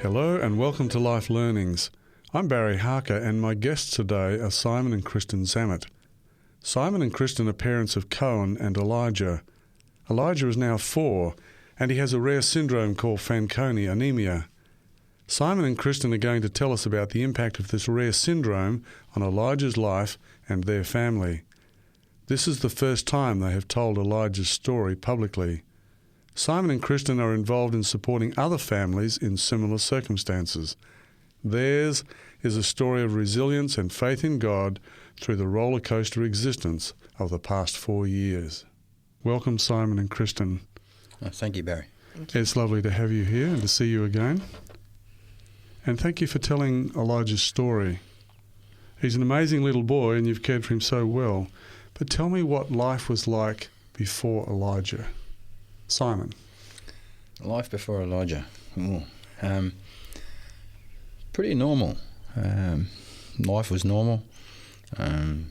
Hello and welcome to Life Learnings. I'm Barry Harker and my guests today are Simon and Kristen Zammit. Simon and Kristen are parents of Cohen and Elijah. Elijah is now 4 and he has a rare syndrome called Fanconi anemia. Simon and Kristen are going to tell us about the impact of this rare syndrome on Elijah's life and their family. This is the first time they have told Elijah's story publicly. Simon and Kristen are involved in supporting other families in similar circumstances. Theirs is a story of resilience and faith in God through the roller coaster existence of the past 4 years. Welcome, Simon and Kristen. Thank you, Barry. Thank you. It's lovely to have you here and to see you again. And thank you for telling Elijah's story. He's an amazing little boy and you've cared for him so well. But tell me what life was like before Elijah. Simon. Life before Elijah. Pretty normal. Life was normal. Trying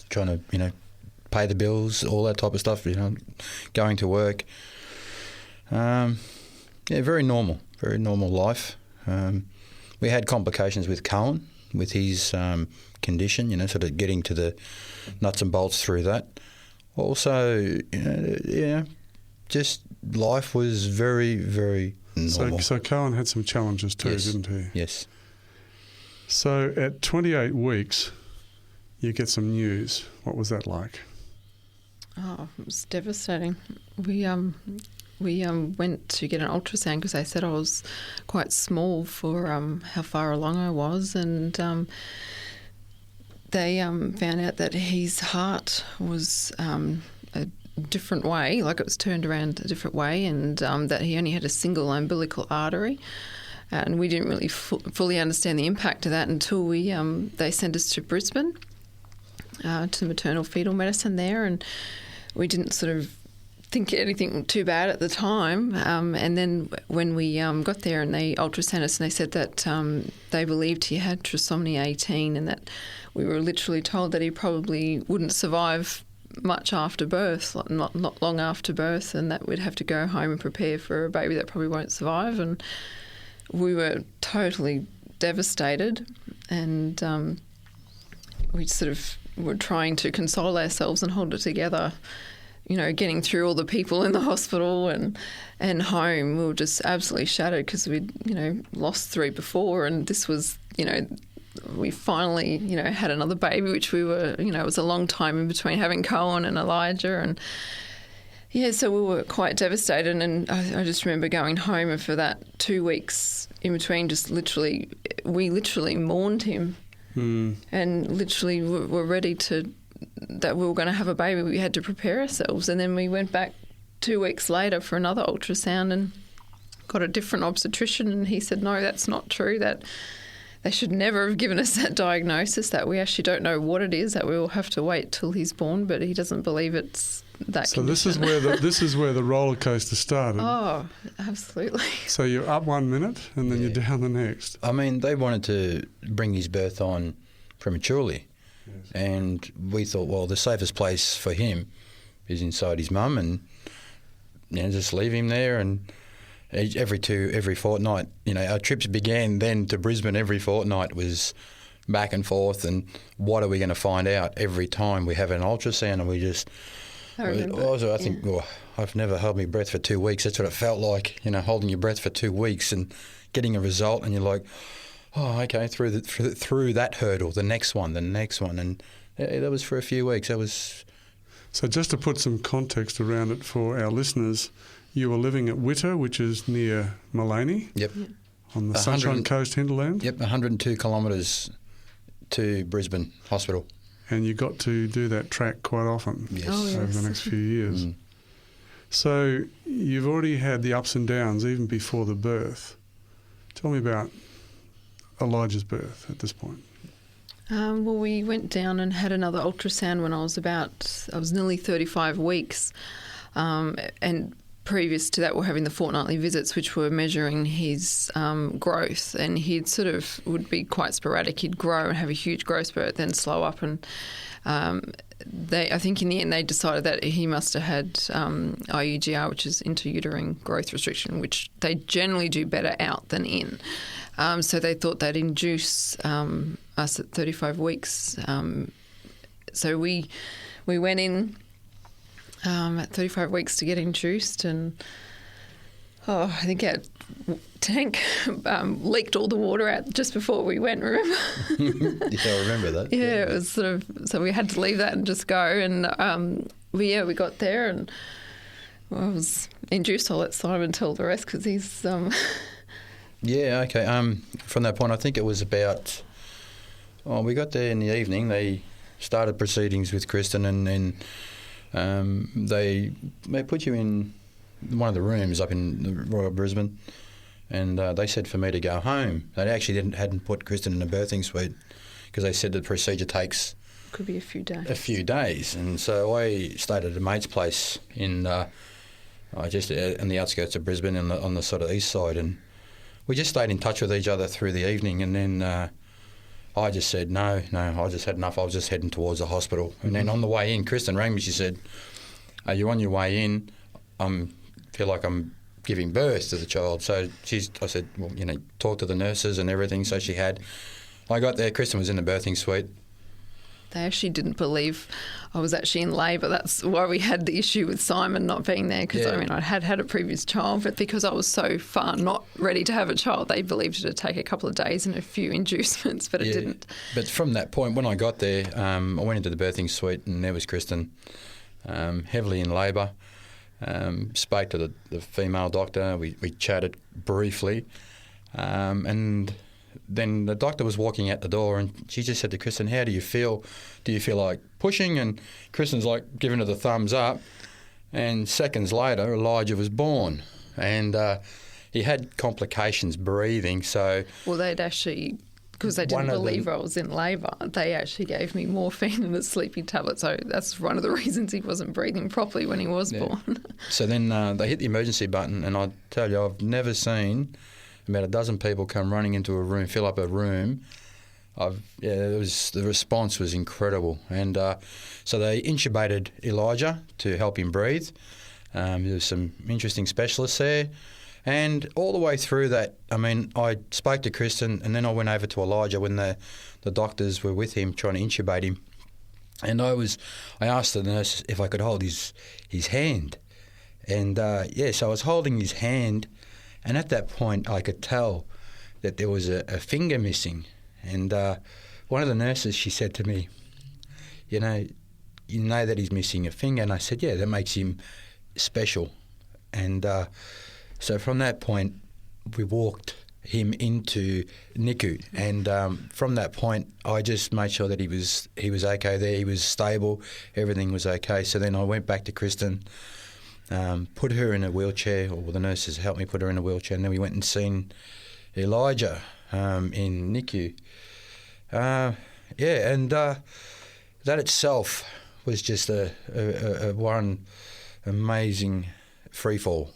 to, pay the bills, all that type of stuff, going to work. Very normal life. We had complications with Cohen, with his condition, sort of getting to the nuts and bolts through that. Also, just life was very, very normal. So Cohen had some challenges too, yes. Didn't he? Yes. So at 28 weeks, you get some news. What was that like? Oh, it was devastating. We went to get an ultrasound because they said I was quite small for how far along I was, and they found out that his heart was a different way, like it was turned around a different way, and that he only had a single umbilical artery. And we didn't really fully understand the impact of that until they sent us to Brisbane, to maternal fetal medicine there, and we didn't sort of think anything too bad at the time. And then when we got there and they ultrasounded us and they said that they believed he had trisomy 18 and that we were literally told that he probably wouldn't survive much after birth, not long after birth, and that we'd have to go home and prepare for a baby that probably won't survive. And we were totally devastated, and we sort of were trying to console ourselves and hold it together, getting through all the people in the hospital and home. We were just absolutely shattered because we'd, lost 3 before, and this was, we finally, had another baby, which we were, it was a long time in between having Cohen and Elijah, and so we were quite devastated. And I just remember going home, and for that 2 weeks in between, we literally mourned him. And literally were ready that we were going to have a baby. We had to prepare ourselves. And then we went back 2 weeks later for another ultrasound and got a different obstetrician, and he said, no, that's not true, that they should never have given us that diagnosis, that we actually don't know what it is, that we will have to wait till he's born, but he doesn't believe it's that So condition. this is where the roller coaster started. Oh, absolutely. So you're up 1 minute and then you're down the next. I mean, they wanted to bring his birth on prematurely. Yes. And we thought, well, the safest place for him is inside his mum, and just leave him there. And every fortnight, our trips began then to Brisbane. Every fortnight was back and forth, and what are we going to find out every time we have an ultrasound? And we just... I think I've never held my breath for 2 weeks. That's what it felt like, holding your breath for 2 weeks and getting a result, and you're like, oh, okay, through that hurdle, the next one, and that was for a few weeks. That was. So just to put some context around it for our listeners, you were living at Witter, which is near Mullaney. Yep. On the Sunshine Coast hinterland. Yep, 102 kilometres to Brisbane Hospital. And you got to do that track quite often over the next few years. So you've already had the ups and downs even before the birth. Tell me about Elijah's birth at this point. Well, we went down and had another ultrasound when I was nearly 35 weeks. And previous to that, we're having the fortnightly visits, which were measuring his growth, and he'd sort of would be quite sporadic. He'd grow and have a huge growth spurt, then slow up, and I think in the end they decided that he must have had IUGR, which is intrauterine growth restriction, which they generally do better out than in. So they thought they'd induce us at 35 weeks. So we went in at 35 weeks to get induced, and I think our tank leaked all the water out just before we went, remember? Yeah, I remember that. Yeah, it was sort of, so we had to leave that and just go, and we got there, and I was induced. I'll let Simon tell the rest because he's... Yeah, okay. From that point, I think it was about... we got there in the evening. They started proceedings with Kristen, and then they put you in one of the rooms up in the Royal Brisbane, and they said for me to go home. They actually hadn't put Kristen in a birthing suite because they said the procedure takes... Could be a few days. A few days. And so I stayed at a mate's place in just in the outskirts of Brisbane on the sort of east side, and we just stayed in touch with each other through the evening, and then I just said, no, I just had enough. I was just heading towards the hospital. And then on the way in, Kristen rang me. She said, are you on your way in? I feel like I'm giving birth to the child. So I said, well, talk to the nurses and everything. So she had. I got there, Kristen was in the birthing suite. They actually didn't believe I was actually in labour. That's why we had the issue with Simon not being there, because I had had a previous child, but because I was so far not ready to have a child, they believed it would take a couple of days and a few inducements, but it didn't. But from that point, when I got there, I went into the birthing suite, and there was Kristen, heavily in labour. Spoke to the female doctor. We chatted briefly, and then the doctor was walking out the door, and she just said to Kristen, how do you feel? Do you feel like pushing? And Kristen's like giving her the thumbs up. And seconds later, Elijah was born. And he had complications breathing. So, well, they'd actually, because they didn't believe I was in labour, they actually gave me morphine and a sleeping tablet. So that's one of the reasons he wasn't breathing properly when he was born. So then they hit the emergency button, and I tell you, I've never seen about a dozen people come running into a room, fill up a room. The response was incredible, and so they intubated Elijah to help him breathe. There was some interesting specialists there, and all the way through that, I spoke to Kristen, and then I went over to Elijah when the doctors were with him trying to intubate him, and I asked the nurse if I could hold his hand, and so I was holding his hand. And at that point, I could tell that there was a finger missing. And one of the nurses, she said to me, you know that he's missing a finger? And I said, yeah, that makes him special. And so from that point, we walked him into NICU. And from that point, I just made sure that he was okay there. He was stable. Everything was okay. So then I went back to Kristen, put her in a wheelchair, or the nurses helped me put her in a wheelchair, and then we went and seen Elijah in NICU. And that itself was just a one amazing free fall.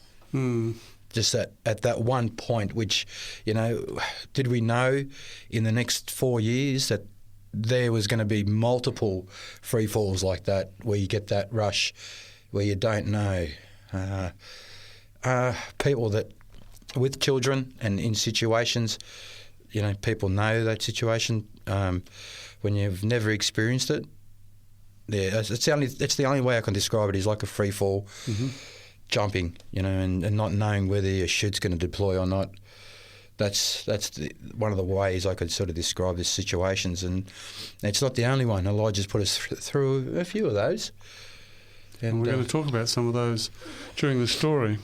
Just at that one point, which, did we know in the next 4 years that there was going to be multiple free falls like that, where you get that rush where you don't know? People that with children and in situations, people know that situation. When you've never experienced it, it's the only way I can describe it, is like a free fall, jumping, and not knowing whether your chute's going to deploy or not. That's one of the ways I could sort of describe the situations, and it's not the only one. Elijah's put us through a few of those. And we're going to talk about some of those during the story.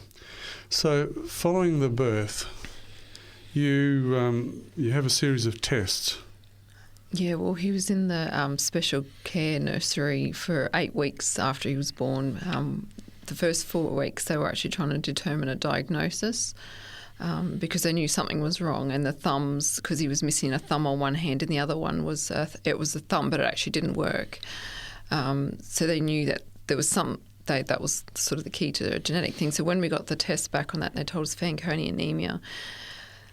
So, following the birth, you have a series of tests. Yeah, well, he was in the special care nursery for 8 weeks after he was born. The first 4 weeks, they were actually trying to determine a diagnosis because they knew something was wrong. And the thumbs, because he was missing a thumb on one hand and the other one it was a thumb, but it actually didn't work. So they knew that there was that was sort of the key to a genetic thing. So when we got the test back on that, they told us Fanconi anemia.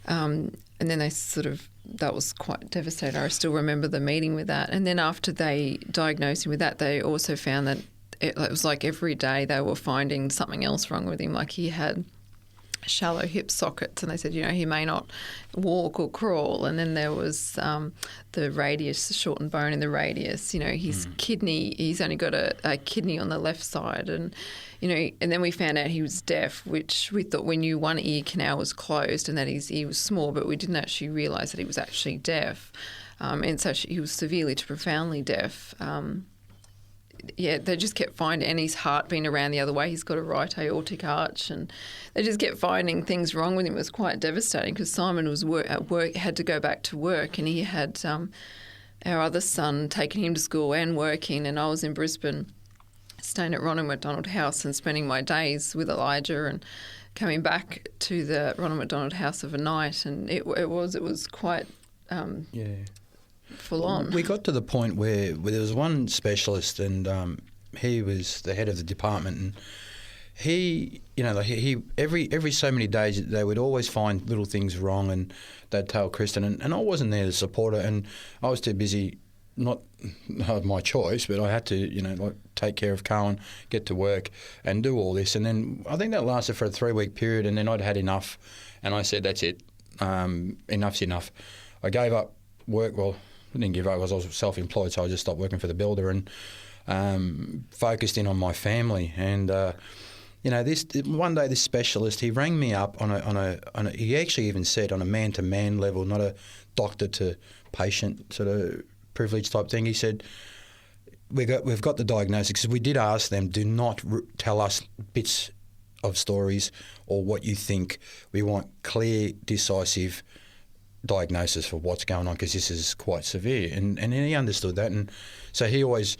And then that was quite devastating. I still remember the meeting with that. And then after they diagnosed him with that, they also found that it was like every day they were finding something else wrong with him. Like he had shallow hip sockets, and they said, he may not walk or crawl. And then there was the radius, the shortened bone in the radius. His kidney, he's only got a kidney on the left side. And, and then we found out he was deaf, which we thought we knew one ear canal was closed and that his ear was small, but we didn't actually realise that he was actually deaf. And so he was severely to profoundly deaf. They just kept finding, and his heart being around the other way. He's got a right aortic arch, and they just kept finding things wrong with him. It was quite devastating because Simon was at work, had to go back to work, and he had our other son taking him to school and working, and I was in Brisbane staying at Ronald McDonald House and spending my days with Elijah and coming back to the Ronald McDonald House of a night, and it was quite full on. We got to the point where there was one specialist, and he was the head of the department, and he every so many days they would always find little things wrong, and they'd tell Kristen, and I wasn't there to support her, and I was too busy, not my choice, but I had to take care of Cohen, get to work, and do all this, and then I think that lasted for a 3-week period, and then I'd had enough, and I said, that's it, enough's enough. I gave up work. Well, I didn't give up because I was self-employed, so I just stopped working for the builder and focused in on my family. And this one day, this specialist, he rang me up on a he actually even said on a man-to-man level, not a doctor to patient sort of privilege type thing. He said, we've got the diagnosis, because we did ask them, do not tell us bits of stories or what you think. We want clear, decisive diagnosis for what's going on, because this is quite severe, and he understood that, and so he always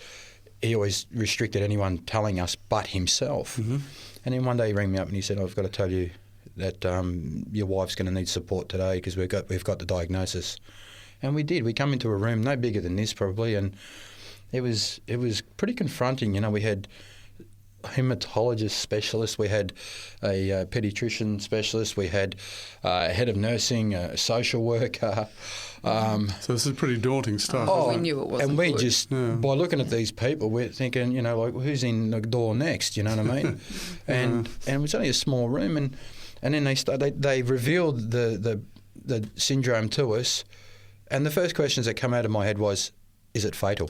restricted anyone telling us but himself. And then one day he rang me up and he said, I've got to tell you that your wife's going to need support today because we've got the diagnosis. And we did. We come into a room no bigger than this probably, and it was pretty confronting. We had hematologist specialist, we had a paediatrician specialist, we had a head of nursing, a social worker. So this is pretty daunting stuff. We knew it wasn't. And we good. just, by looking at these people, we're thinking, who's in the door next? You know what I mean? And it was only a small room, and then they revealed the syndrome to us, and the first questions that come out of my head was, is it fatal?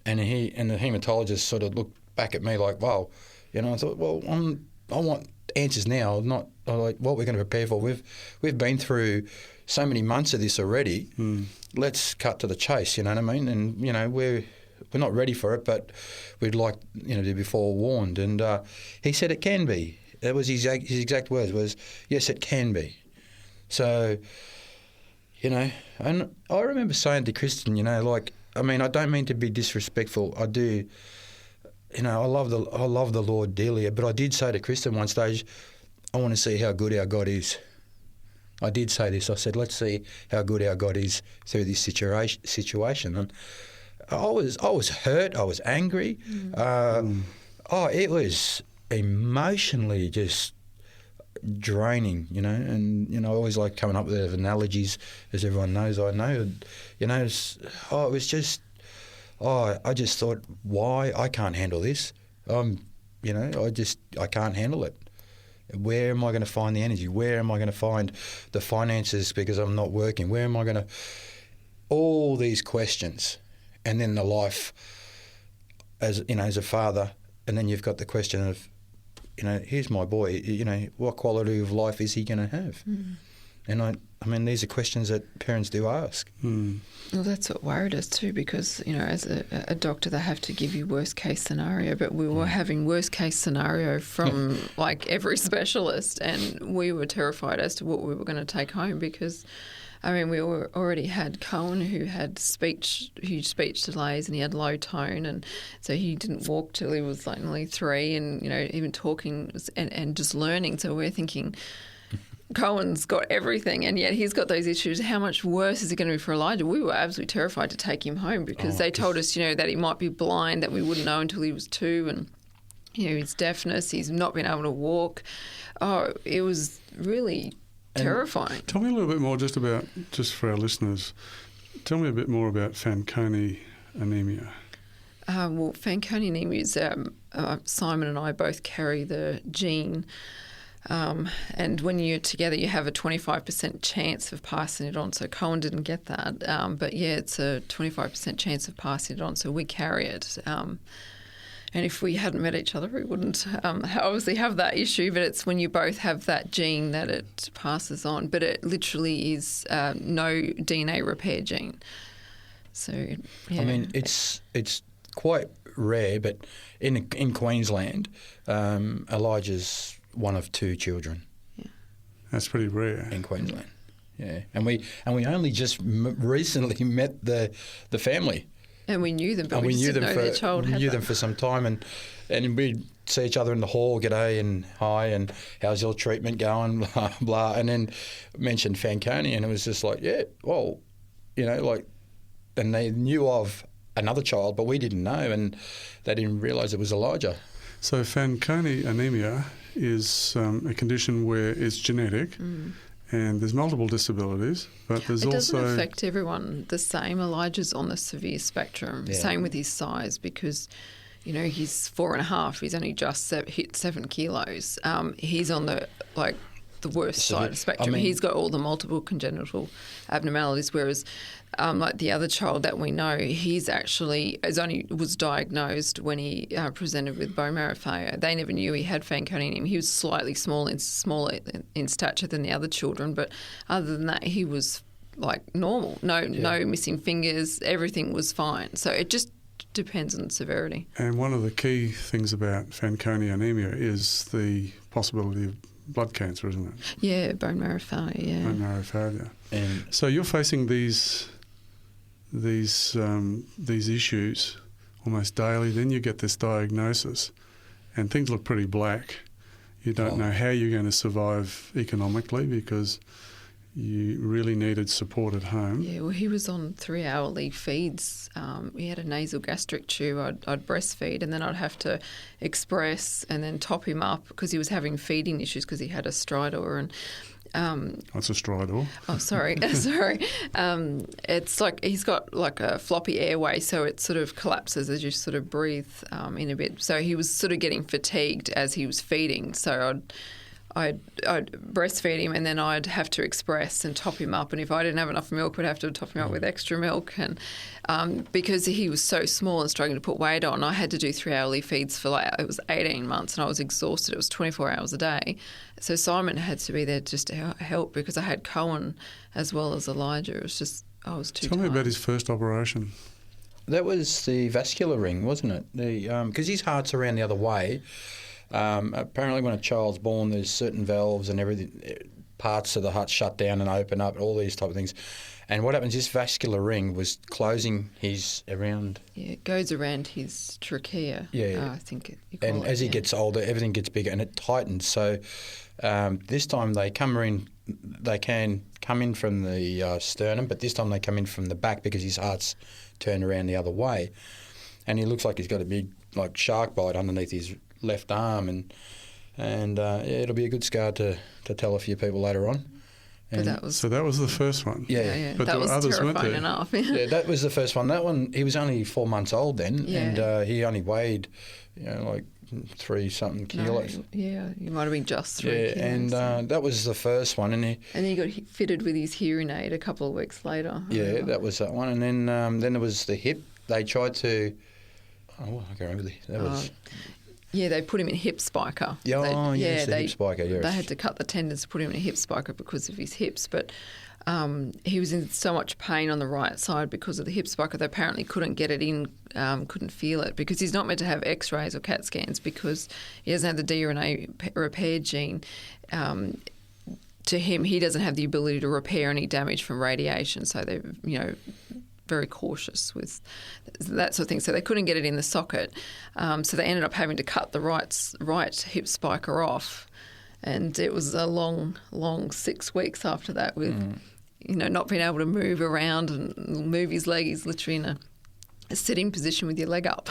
And the hematologist sort of looked back at me like, wow, I thought, well, I want answers now, not like what we're going to prepare for. We've been through so many months of this already. Let's cut to the chase. You know what I mean? And we're not ready for it, but we'd like to be forewarned. And he said it can be. That was his exact words. Was yes, it can be. So and I remember saying to Kristen, I don't mean to be disrespectful. I do. I love the Lord dearly, but I did say to Kristen one stage, I want to see how good our God is. I did say this. I said, let's see how good our God is through this situation. And I was hurt. I was angry. It was emotionally just draining, and I always like coming up with analogies, as everyone knows I know. It was just. I just thought, why? I can't handle this. I can't handle it. Where am I going to find the energy? Where am I going to find the finances because I'm not working? Where am I going to... All these questions. And then the life as a father, and then you've got the question of, here's my boy, what quality of life is he going to have? And I mean, these are questions that parents do ask. Well, that's what worried us too, because, as a doctor, they have to give you worst case scenario, but we were having worst case scenario from like every specialist, and we were terrified as to what we were going to take home because, we already had Cohen who had huge speech delays, and he had low tone, and so he didn't walk till he was like nearly 3, and, even talking and just learning. So we're thinking, Cohen's got everything, and yet he's got those issues. How much worse is it going to be for Elijah? We were absolutely terrified to take him home because they told us, that he might be blind, that we wouldn't know until he was 2, and his deafness, he's not been able to walk. Oh, it was really terrifying. Tell me a little bit more just for our listeners, tell me a bit more about Fanconi anemia. Well, Fanconi anemia is, Simon and I both carry the gene, and when you're together you have a 25% chance of passing it on. So Cohen didn't get that, but yeah, it's a 25% chance of passing it on, so we carry it. And if we hadn't met each other, we wouldn't obviously have that issue, but it's when you both have that gene that it passes on. But it literally is no DNA repair gene. So, yeah. I mean, it's quite rare, but in Queensland, Elijah's one of 2 children. Yeah. That's pretty rare. In Queensland, yeah. And we only just recently met the family. And we knew them, but we didn't know their child had them. We knew them for some time, and we'd see each other in the hall, g'day and hi, and how's your treatment going, blah, blah. And then mentioned Fanconi, and it was just like, yeah, well, like, and they knew of another child, but we didn't know, and they didn't realise it was Elijah. So Fanconi anemia is a condition where it's genetic. And there's multiple disabilities, but there's also... It doesn't affect everyone the same. Elijah's on the severe spectrum. Yeah. Same with his size, because, he's 4.5. He's only just hit 7 kilos. He's on the worst side of the spectrum. He's got all the multiple congenital abnormalities, whereas like the other child that we know, he's actually was diagnosed when he presented with bone marrow failure. They never knew he had Fanconi anemia. He was slightly smaller in stature than the other children, but other than that, he was like normal. No missing fingers. Everything was fine. So it just depends on severity. And one of the key things about Fanconi anemia is the possibility of blood cancer, isn't it? Yeah, bone marrow failure. Yeah. Bone marrow failure. And so you're facing these issues almost daily. Then you get this diagnosis, and things look pretty black. You don't know how you're going to survive economically because you really needed support at home. Yeah, well, he was on 3-hourly feeds. He had a nasal gastric tube. I'd breastfeed, and then I'd have to express and then top him up because he was having feeding issues because he had a stridor. And what's a stridor? Oh, sorry. It's like he's got like a floppy airway, so it sort of collapses as you sort of breathe in a bit. So he was sort of getting fatigued as he was feeding. So I'd breastfeed him, and then I'd have to express and top him up. And if I didn't have enough milk, I'd have to top him up with extra milk. And because he was so small and struggling to put weight on, I had to do 3-hourly feeds for it was 18 months, and I was exhausted. It was 24 hours a day. So Simon had to be there just to help because I had Cohen as well as Elijah. It was just, I was too tired. Tell me about his first operation. That was the vascular ring, wasn't it? Because his heart's around the other way. Apparently when a child's born, there's certain valves and everything, parts of the heart shut down and open up, all these type of things. And what happens, this vascular ring was closing his around... Yeah, it goes around his trachea. Yeah. I think you call it. And as he gets older, everything gets bigger and it tightens. So this time they can come in from the sternum, but this time they come in from the back because his heart's turned around the other way. And he looks like he's got a big shark bite underneath his left arm, and it'll be a good scar to tell a few people later on. So that was the first one. Yeah. But that there were others, weren't there? Enough. Yeah, that was the first one. That one, he was only 4 months old then, and he only weighed, 3-something kilos. Yeah, he might have been just 3 kilos. Yeah, and that was the first one, and he got fitted with his hearing aid a couple of weeks later. Yeah, that was that one, and then there was the hip. They tried to. Oh, I can't remember that was. Yeah, they put him in a hip spiker. The hip spiker, yes. They had to cut the tendons to put him in a hip spiker because of his hips, but he was in so much pain on the right side because of the hip spiker. They apparently couldn't get it in, couldn't feel it, because he's not meant to have X-rays or CAT scans because he doesn't have the DNA repair gene. To him, he doesn't have the ability to repair any damage from radiation, so they're, very cautious with that sort of thing. So they couldn't get it in the socket. So they ended up having to cut the right hip spiker off. And it was a long 6 weeks after that with, not being able to move around and move his leg. He's literally in a sitting position with your leg up.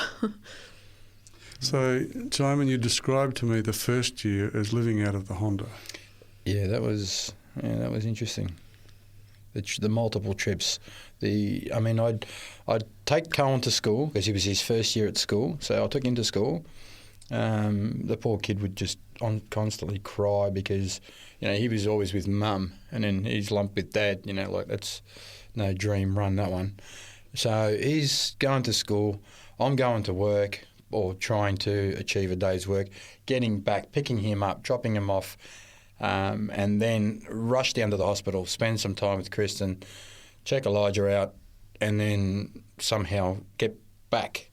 So, Simon, you described to me the first year as living out of the Honda. Yeah, that was interesting. The multiple trips. I'd take Cohen to school because he was his first year at school. So I took him to school. The poor kid would just constantly cry because, he was always with mum, and then he's lumped with dad. That's no dream run, that one. So he's going to school. I'm going to work or trying to achieve a day's work, getting back, picking him up, dropping him off, and then rush down to the hospital, spend some time with Kristen, check Elijah out, and then somehow get back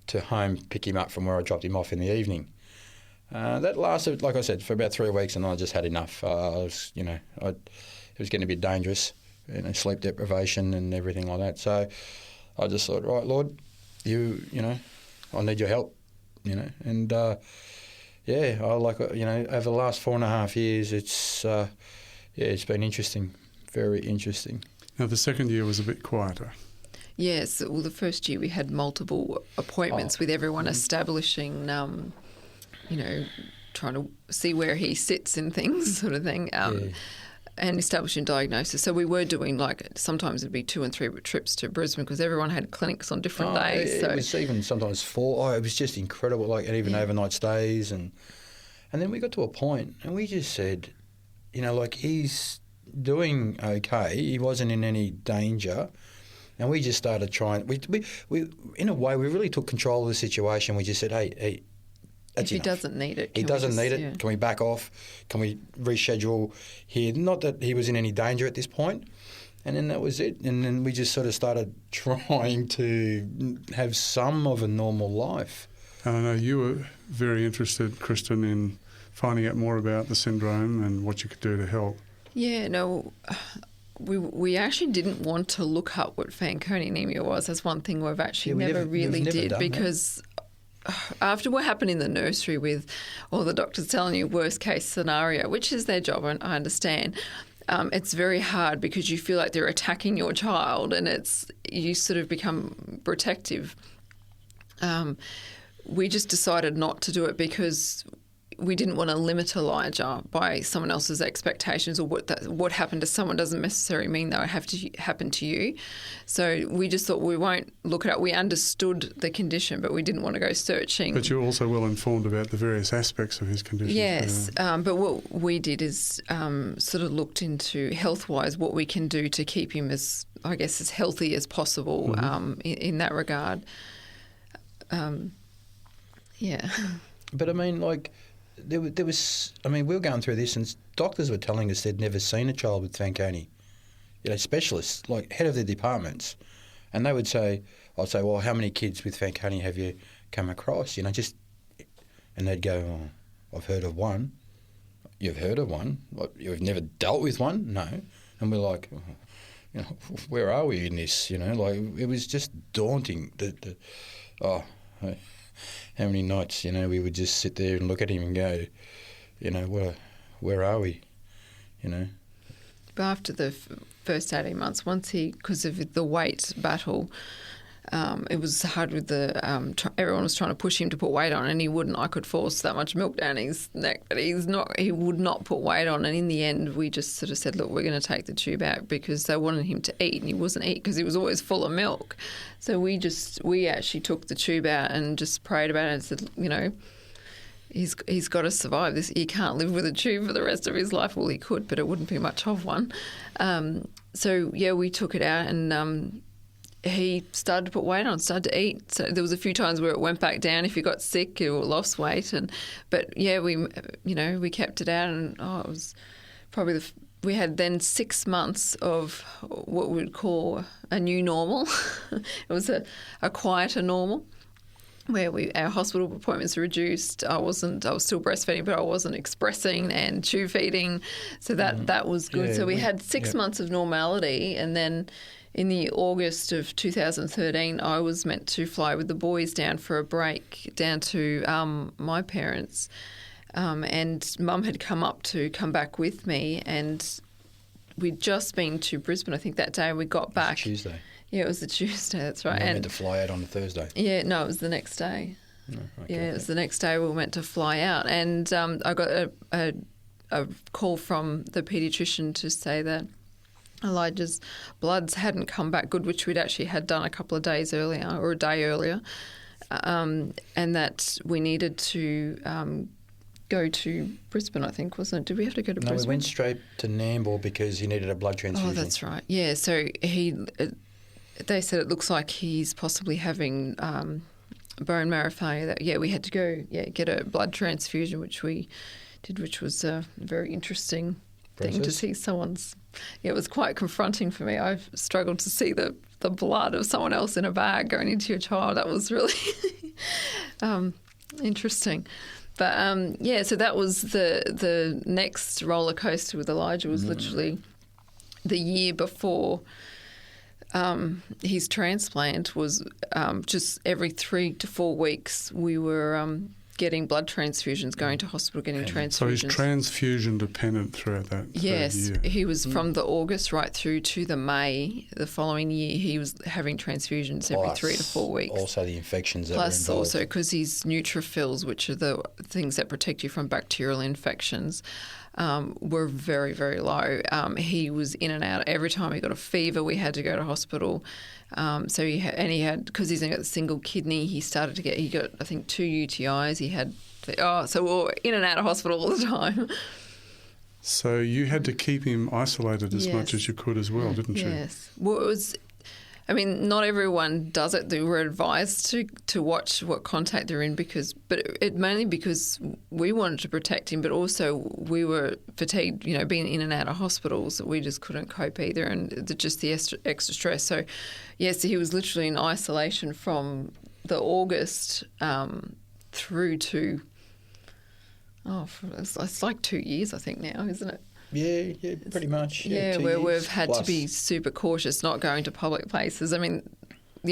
to home, pick him up from where I dropped him off in the evening. That lasted, like I said, for about 3 weeks, and I just had enough. It was getting a bit dangerous, sleep deprivation and everything like that. So I just thought, right, Lord, I need your help, and over the last 4.5 years, it's been interesting, very interesting. Now, the second year was a bit quieter. Yes, well, the first year we had multiple appointments with everyone establishing, trying to see where he sits in things, sort of thing, and establishing diagnosis. So we were doing, sometimes it'd be 2 and 3 trips to Brisbane because everyone had clinics on different days. It was even sometimes 4. it was just incredible, and even overnight stays. And then we got to a point and we just said, he's doing okay. He wasn't in any danger. And we just started trying. We in a way, we really took control of the situation. We just said, hey, that's if he enough. Doesn't need it. He doesn't need it. Yeah. Can we back off? Can we reschedule here? Not that he was in any danger at this point. And then that was it. And then we just sort of started trying to have some of a normal life. And I know you were very interested, Kristen, in finding out more about the syndrome and what you could do to help. Yeah, no, we actually didn't want to look up what Fanconi anemia was. That's one thing we've actually never did because after what happened in the nursery with all the doctors telling you worst case scenario, which is their job, and I understand, it's very hard because you feel like they're attacking your child and you sort of become protective. We just decided not to do it because we didn't want to limit Elijah by someone else's expectations, or what happened to someone doesn't necessarily mean that would have to happen to you. So we just thought we won't look it up. We understood the condition, but we didn't want to go searching. But you're also well informed about the various aspects of his condition. Yes, but what we did is sort of looked into health-wise what we can do to keep him as healthy as possible in that regard. Yeah. But There was, we were going through this and doctors were telling us they'd never seen a child with Fanconi, specialists, head of their departments. And they would say, I'd say, well, how many kids with Fanconi have you come across? And they'd go, oh, I've heard of one. You've heard of one? You've never dealt with one? No. And we're like, where are we in this? It was just daunting. How many nights, we would just sit there and look at him and go, where are we, But after the first 18 months, because of the weight battle, it was hard with everyone was trying to push him to put weight on, and he wouldn't. I could force that much milk down his neck, but he would not put weight on. And in the end, we just sort of said, look, we're going to take the tube out because they wanted him to eat, and he wasn't eating because he was always full of milk. So we actually took the tube out and just prayed about it and said, he's got to survive this. He can't live with a tube for the rest of his life. Well, he could, but it wouldn't be much of one. We took it out and he started to put weight on, started to eat. So there was a few times where it went back down if he got sick or lost weight. We kept it out, and it was probably we had then 6 months of what we would call a new normal. It was a quieter normal, where our hospital appointments were reduced. I was still breastfeeding, but I wasn't expressing and tube feeding. So that was good. Yeah, so we had 6 months of normality, and then in the August of 2013, I was meant to fly with the boys down for a break down to my parents. And Mum had come back with me, and we'd just been to Brisbane, I think, that day. We got back. It was Tuesday. Yeah, it was the Tuesday, that's right. And meant to fly out on the Thursday. Yeah, no, it was the next day. Okay. Yeah, it was the next day we were meant to fly out, and I got a call from the paediatrician to say that Elijah's bloods hadn't come back good, which we'd actually had done a couple of days earlier or a day earlier, and that we needed to go to Brisbane, I think, wasn't it? Did we have to go to Brisbane? No, we went straight to Nambour because he needed a blood transfusion. Oh, that's right. Yeah, so they said it looks like he's possibly having bone marrow failure. We had to go get a blood transfusion, which we did, which was a very interesting thing to see someone's. It was quite confronting for me. I've struggled to see the blood of someone else in a bag going into your child. That was really interesting. But so that was the next roller coaster with Elijah was literally the year before his transplant was just every 3 to 4 weeks we were getting blood transfusions, going to hospital, getting transfusions. So he's transfusion dependent throughout that yes, year. He was from the August right through to the May the following year. He was having transfusions every 3 to 4 weeks. Also the infections that were Plus involved. also because his neutrophils, which are the things that protect you from bacterial infections, were very, very low. He was in and out. Every time he got a fever, we had to go to hospital. So he had, because he's got a single kidney, he got, I think, 2 UTIs. He had, so we were in and out of hospital all the time. So you had to keep him isolated as much as you could as well, didn't you? Yes. Well, it was, not everyone does it. They were advised to watch what contact they're in mainly because we wanted to protect him, but also we were fatigued, being in and out of hospitals. We just couldn't cope either, and just the extra stress. So, yes, he was literally in isolation from the August through to, it's like 2 years, I think now, isn't it? Yeah, pretty much. Yeah, where we've had to be super cautious, not going to public places. The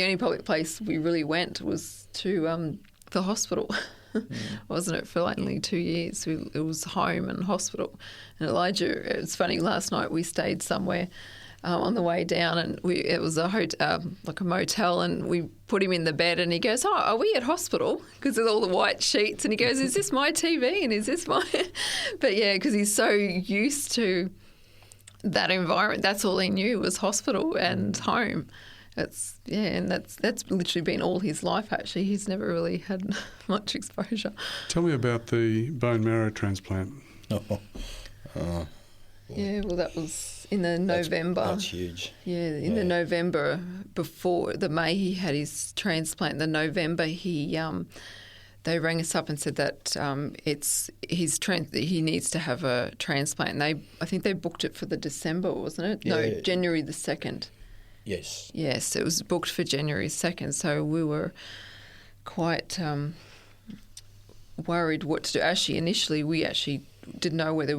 only public place we really went was to the hospital, wasn't it, for only 2 years. It was home and hospital. And Elijah, it's funny, last night we stayed somewhere on the way down, and it was a hotel, like a motel, and we put him in the bed, and he goes, "Oh, are we at hospital?" Because there's all the white sheets, and he goes, "Is this my TV? And is this my?" But yeah, because he's so used to that environment, that's all he knew was hospital and home. That's literally been all his life. Actually, he's never really had much exposure. Tell me about the bone marrow transplant. Yeah, well, that was in the November. That's huge. Yeah, in the November before the May he had his transplant. The November they rang us up and said that he needs to have a transplant. And I think they booked it for the December, wasn't it? Yeah. No, January the 2nd. Yes. Yes, it was booked for January 2nd. So we were quite worried what to do. Actually, initially we didn't know whether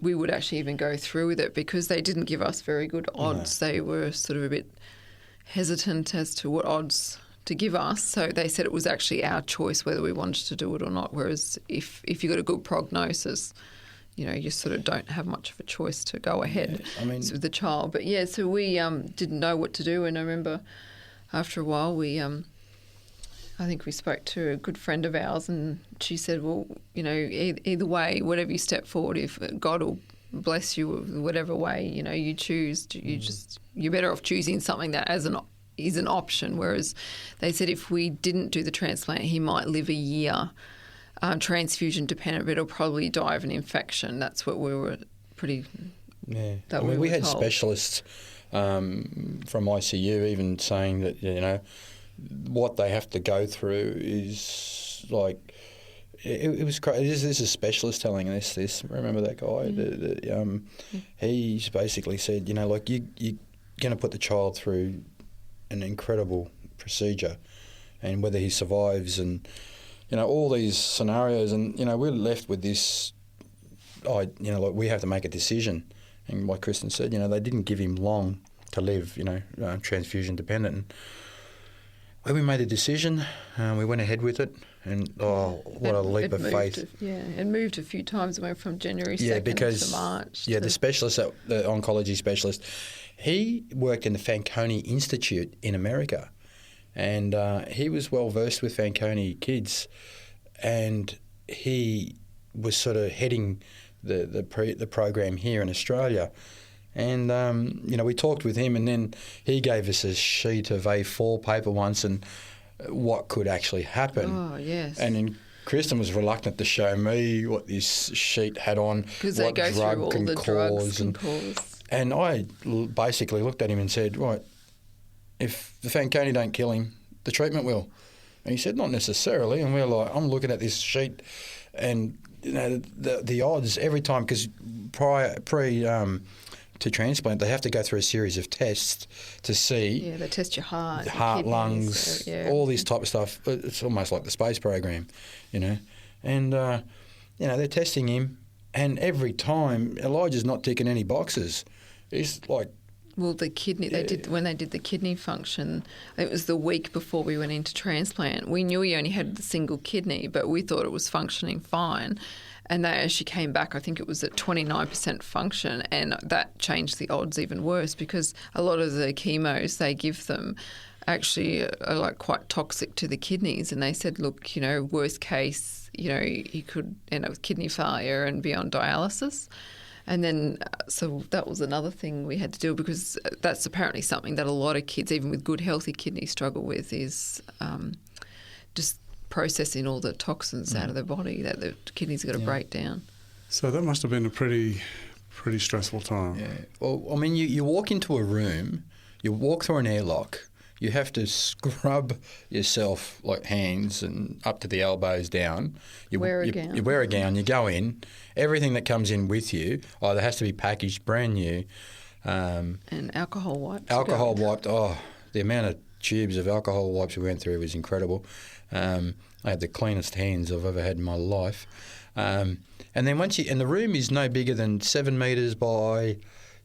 we would actually even go through with it because they didn't give us very good odds. No. They were sort of a bit hesitant as to what odds to give us. So they said it was actually our choice whether we wanted to do it or not. Whereas if you got a good prognosis, you sort of don't have much of a choice to go ahead with the child. But yeah, so we didn't know what to do. And I remember after a while I think we spoke to a good friend of ours, and she said, well, either way, whatever you step forward, if God will bless you whatever way, you choose, you're better off choosing something that is an option. Whereas they said if we didn't do the transplant, he might live a year transfusion dependent, but he'll probably die of an infection. That's what we were pretty... Yeah. We had specialists from ICU even saying that, what they have to go through is like it was crazy. This is a specialist telling us this. Remember that guy? He's basically said, you're going to put the child through an incredible procedure, and whether he survives, and all these scenarios, and we're left with this. We have to make a decision, and like Kristen said, they didn't give him long to live. Transfusion dependent. And when we made a decision, we went ahead with it, and what a leap of faith. It moved a few times. It went from January 2nd to March. Yeah, the specialist, the oncology specialist, he worked in the Fanconi Institute in America, and he was well versed with Fanconi kids, and he was sort of heading the program here in Australia. And, we talked with him, and then he gave us a sheet of A4 paper once and what could actually happen. Oh, yes. And then Kristen was reluctant to show me what this sheet had on, because they go through all the drugs can cause. And I basically looked at him and said, right, if the Fanconi don't kill him, the treatment will. And he said, not necessarily. And we're like, I'm looking at this sheet, and the odds every time, because to transplant, they have to go through a series of tests to see. Yeah, they test your heart, your kidneys, lungs, all this type of stuff. It's almost like the space program, And, they're testing him, and every time Elijah's not ticking any boxes. It's like... Well, the kidney, when they did the kidney function, it was the week before we went into transplant. We knew he only had the single kidney, but we thought it was functioning fine. And they actually came back, I think it was at 29% function, and that changed the odds even worse, because a lot of the chemos they give them actually are like quite toxic to the kidneys. And they said, look, worst case, he could end up with kidney failure and be on dialysis. And then, so that was another thing we had to do, because that's apparently something that a lot of kids, even with good, healthy kidneys, struggle with, is just processing all the toxins out of their body that the kidneys got to break down. So that must have been a pretty stressful time. Yeah. Well, I mean, you walk into a room, you walk through an airlock, you have to scrub yourself, like hands and up to the elbows down. You wear a gown, you go in, everything that comes in with you either has to be packaged brand new. And alcohol wipes. Alcohol wiped, the amount of tubes of alcohol wipes we went through was incredible. I had the cleanest hands I've ever had in my life. And then and the room is no bigger than 7 metres by,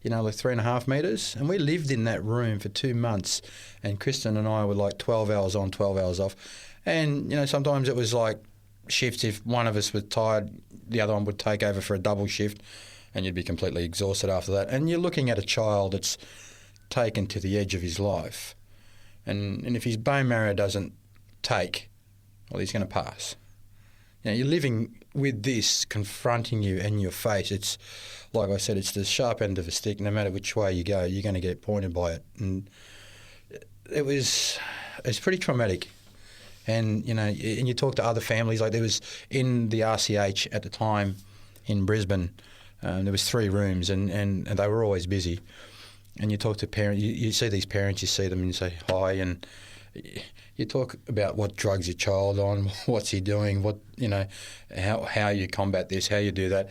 like 3.5 metres. And we lived in that room for 2 months. And Kristen and I were like 12 hours on, 12 hours off. And, sometimes it was like shifts. If one of us was tired, the other one would take over for a double shift, and you'd be completely exhausted after that. And you're looking at a child that's taken to the edge of his life. And if his bone marrow doesn't take, well, he's going to pass. You're living with this confronting you in your face. It's, like I said, it's the sharp end of a stick. No matter which way you go, you're going to get pointed by it. And it's pretty traumatic. And, and you talk to other families. Like there was in the RCH at the time in Brisbane, there was 3 rooms and they were always busy. And you talk to parents, you see these parents, you see them and you say hi, and you talk about what drugs your child on, what's he doing, how you combat this, how you do that.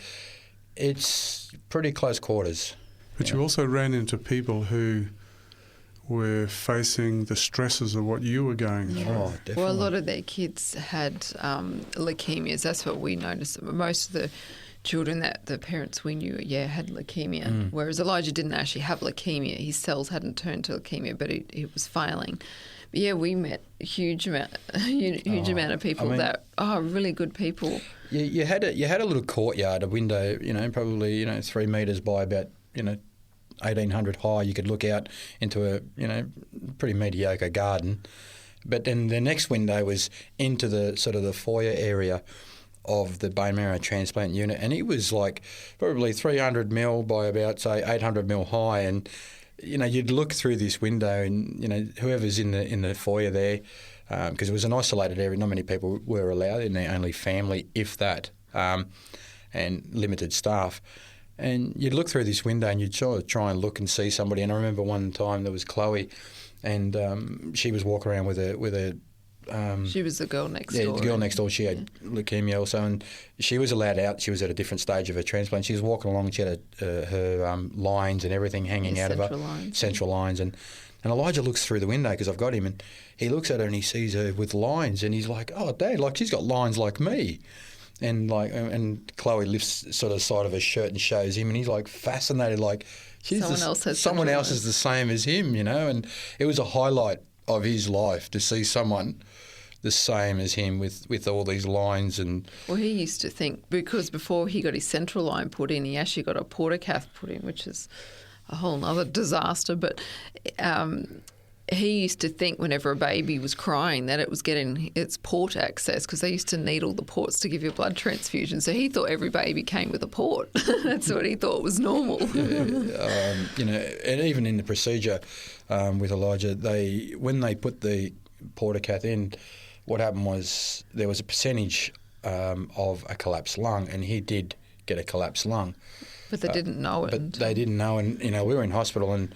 It's pretty close quarters. But you also ran into people who were facing the stresses of what you were going through. Oh, definitely. Well, a lot of their kids had leukemias. That's what we noticed. Most of the children that the parents we knew, had leukemia, whereas Elijah didn't actually have leukemia. His cells hadn't turned to leukemia, but it was failing. But we met a huge amount of people that really good people. You had a little courtyard, a window, probably 3 metres by about 1,800 high. You could look out into a pretty mediocre garden, but then the next window was into the sort of the foyer area of the bone marrow transplant unit, and it was like probably 300 mil by about, say, 800 mil high, and you'd look through this window and whoever's in the foyer there, because it was an isolated area, not many people were allowed in there, only family, if that, and limited staff. And you'd look through this window and you'd sort of try and look and see somebody. And I remember one time there was Chloe, and she was walking around with a she was the girl next door. Yeah, the girl next door. She had leukemia also, and she was allowed out. She was at a different stage of her transplant. She was walking along. She had her lines and everything hanging out of her. Central lines. And Elijah looks through the window, because I've got him, and he looks at her and he sees her with lines, and he's like, "Oh, Dad, like she's got lines like me." And Chloe lifts sort of side of her shirt and shows him, and he's like fascinated, like someone else is the same as him, And it was a highlight of his life to see someone the same as him with all these lines. And well, he used to think, because before he got his central line put in, he actually got a portacath put in, which is a whole other disaster. But he used to think whenever a baby was crying that it was getting its port access, because they used to needle the ports to give you a blood transfusion. So he thought every baby came with a port. That's what he thought was normal. And even in the procedure with Elijah, when they put the portacath in, what happened was there was a percentage of a collapsed lung, and he did get a collapsed lung. But they didn't know it. But they didn't know, and we were in hospital, and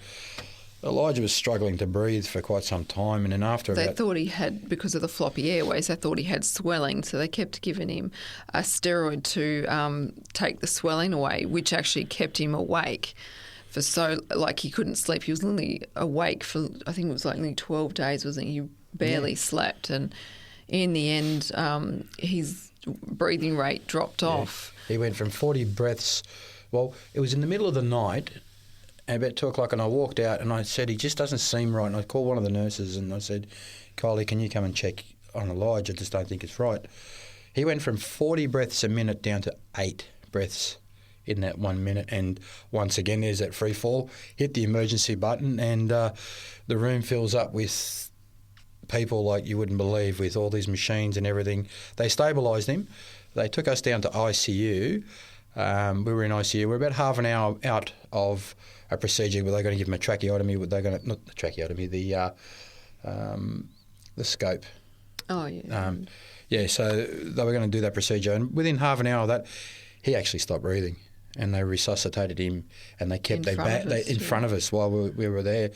Elijah was struggling to breathe for quite some time, and then after they thought he had, because of the floppy airways, they thought he had swelling, so they kept giving him a steroid to take the swelling away, which actually kept him awake for he couldn't sleep. He was literally awake for, I think it was nearly 12 days, wasn't he? He barely slept, and in the end, his breathing rate dropped off. He went from 40 breaths. Well, it was in the middle of the night, about 2 o'clock, and I walked out and I said, he just doesn't seem right. And I called one of the nurses and I said, Kylie, can you come and check on Elijah? I just don't think it's right. He went from 40 breaths a minute down to 8 breaths in that 1 minute. And once again, there's that free fall. Hit the emergency button, and the room fills up with people like you wouldn't believe, with all these machines and everything. They stabilised him. They took us down to ICU. We were in ICU. We're about half an hour out of a procedure where they're going to give him a tracheotomy. Not the tracheotomy, the scope. Oh, yeah. So they were going to do that procedure, and within half an hour of that, he actually stopped breathing, and they resuscitated him, and they kept in front of us while we were there,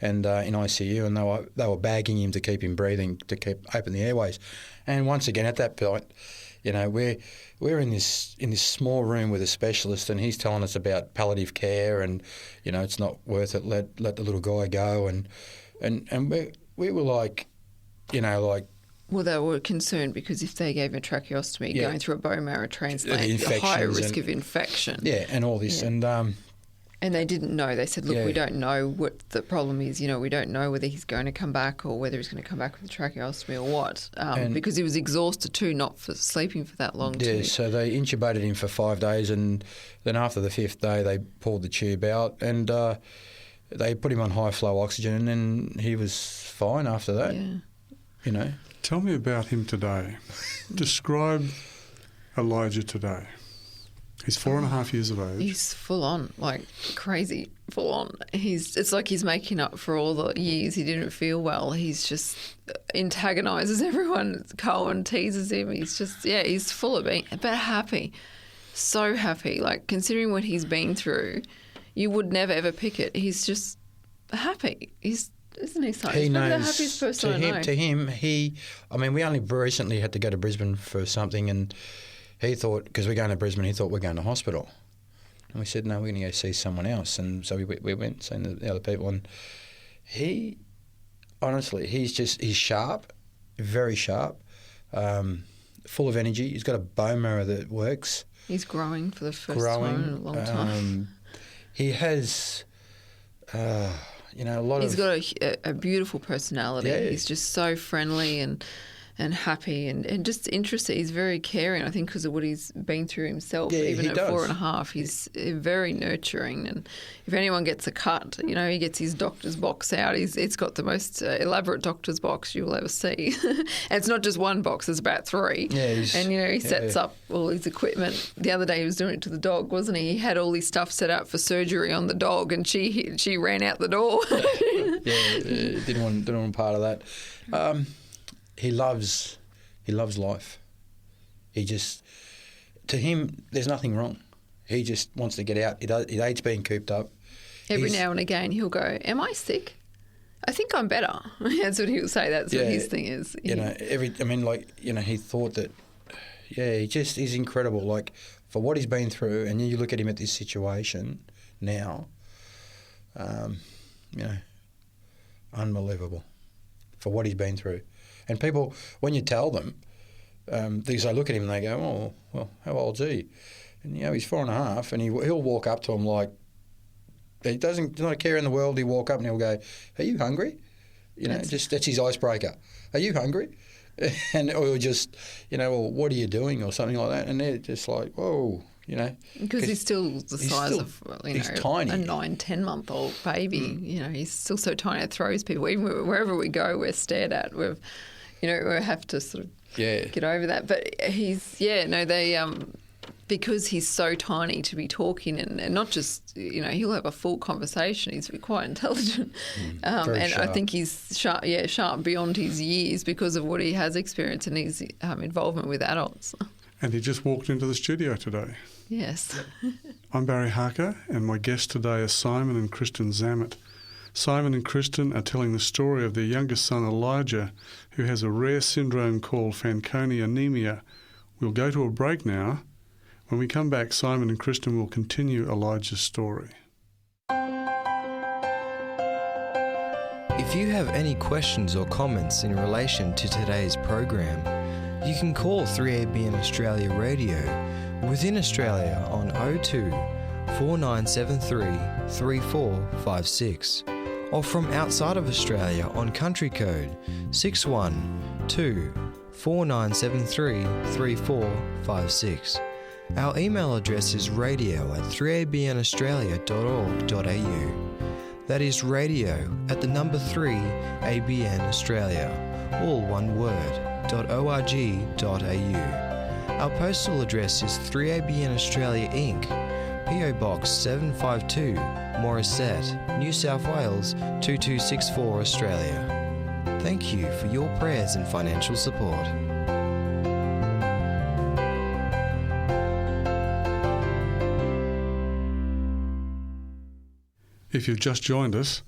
and in ICU, and they were bagging him to keep him breathing, to keep open the airways. And once again, at that point, we're in this small room with a specialist, and he's telling us about palliative care, and it's not worth it. Let the little guy go, and we were like. Well, they were concerned because if they gave him a tracheostomy, going through a bone marrow transplant, a higher risk of infection. Yeah, and all this, and they didn't know. They said, look, we don't know what the problem is. We don't know whether he's going to come back or whether he's going to come back with a tracheostomy or what, because he was exhausted too, not for sleeping for that long. Yeah, so they intubated him for 5 days, and then after the 5th day, they pulled the tube out, and they put him on high-flow oxygen, and he was fine after that. Yeah. Tell me about him today. Describe Elijah today. He's 4.5 years of age. He's full on, crazy full on. It's like he's making up for all the years he didn't feel well. He's just antagonises everyone. Cohen teases him. He's just, he's full of being, but happy. So happy. Considering what he's been through, you would never ever pick it. He's just happy. Isn't he so? He's probably the happiest person I know. To him, we only recently had to go to Brisbane for something, and he thought, because we're going to Brisbane, he thought we're going to hospital. And we said, no, we're going to go see someone else. And so we went, seeing the other people. And he, honestly, he's sharp, very sharp, full of energy. He's got a bone marrow that works. He's growing for the first time in a long time. He has... He's got a beautiful personality. Yeah. He's just so friendly and happy and just interested. He's very caring, I think, because of what he's been through himself. Even at 4.5, he's very nurturing. And if anyone gets a cut, he gets his doctor's box out. It's got the most elaborate doctor's box you'll ever see. And it's not just one box, there's about 3. Yeah, and, he sets up all his equipment. The other day he was doing it to the dog, wasn't he? He had all his stuff set up for surgery on the dog, and she ran out the door. Didn't want part of that. He loves life. To him, there's nothing wrong. He just wants to get out. He hates being cooped up. Every now and again, he'll go, "Am I sick? I think I'm better." That's what he'll say. That's what his thing is. He thought that. Yeah, he's incredible. For what he's been through, and you look at him at this situation now. Unbelievable for what he's been through. And people, when you tell them, they look at him and they go, "Oh, well, how old's he?" And he's 4.5, and he'll walk up to him he doesn't not a care in the world. He'll walk up and he'll go, "Are you hungry?" That's his icebreaker. "Are you hungry?" Or just, "Well, what are you doing?" or something like that. And they're just like, "Whoa, you know. Because he's still the size of he's tiny. A 9-10-month-old baby. You know, he's still so tiny it throws people. Even wherever we go, we're stared at. We have to sort of get over that. But because he's so tiny to be talking and not just, he'll have a full conversation. He's quite intelligent. And sharp. I think he's sharp beyond his years because of what he has experienced and his involvement with adults. And he just walked into the studio today. Yes. I'm Barry Harker, and my guest today is Simon and Kristen Zammit. Simon and Kristen are telling the story of their youngest son Elijah, who has a rare syndrome called Fanconi anemia. We'll go to a break now. When we come back, Simon and Kristen will continue Elijah's story. If you have any questions or comments in relation to today's program, you can call 3ABN Australia Radio within Australia on 02 4973 3456 or from outside of Australia on country code 612 4973 3456. Our email address is radio@3abnaustralia.org.au. That is radio@3ABN Australia, all one word, .org.au. Our postal address is 3ABN Australia Inc., PO Box 752, Morisset, New South Wales 2264 Australia. Thank you for your prayers and financial support. If you've just joined us,